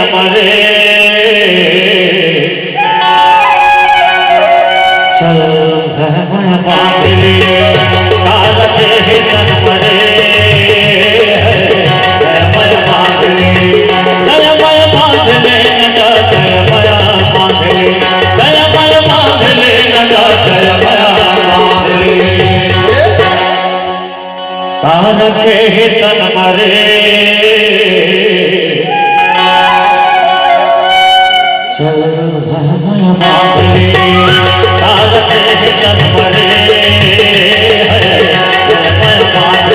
मरे चल मैं बांधली तारत है तन मरे मैं बांधली मैं बांधले लगा मैं बांधली मैं बांधले लगा मैं बांधली तारत है तन मरे चल मैं बांधली तारत है तन मरे मैं बांधली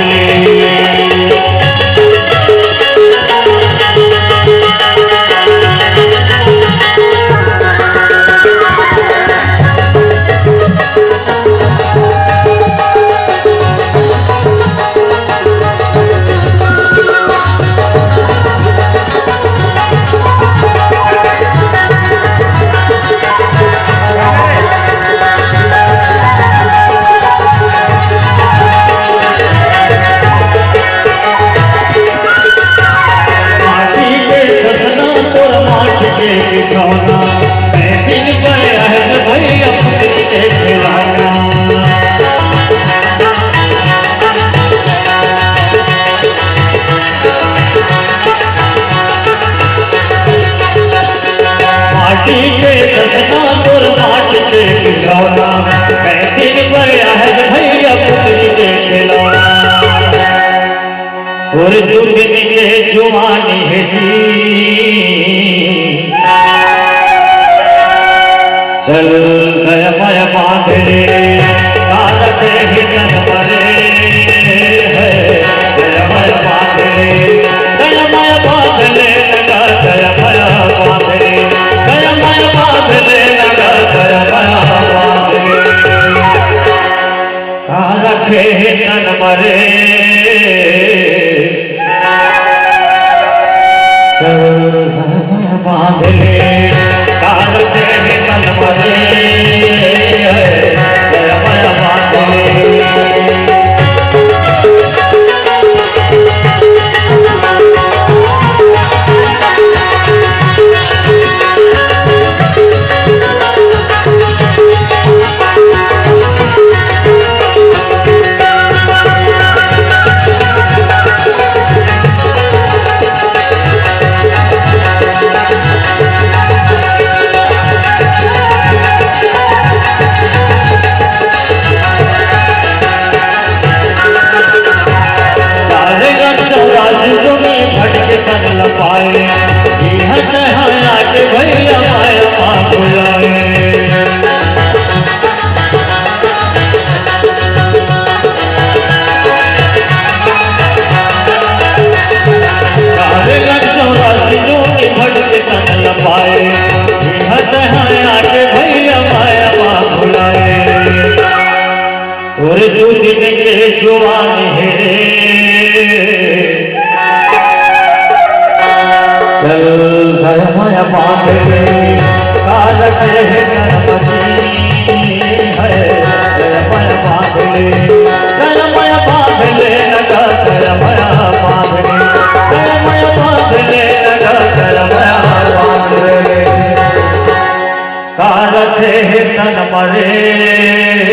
और दुख निकले जुआनी है जी चल गया मैं बांधले तारत है तन मरे गया मैं बांधले गया मैं बांधले लगा गया मैं बांधले गया मैं बांधले लगा गया मैं बांधले तारत है तन मरे बांधले तारत है तन मरे मैं बांधले और जो दिन के जुआन है चल गया मैं बांधले तारत है तन मरे गया मैं बांधले गया मैं बांधले लगा गया मैं बांधले गया मैं बांधले लगा गया मैं बांधले तारत है तन मरे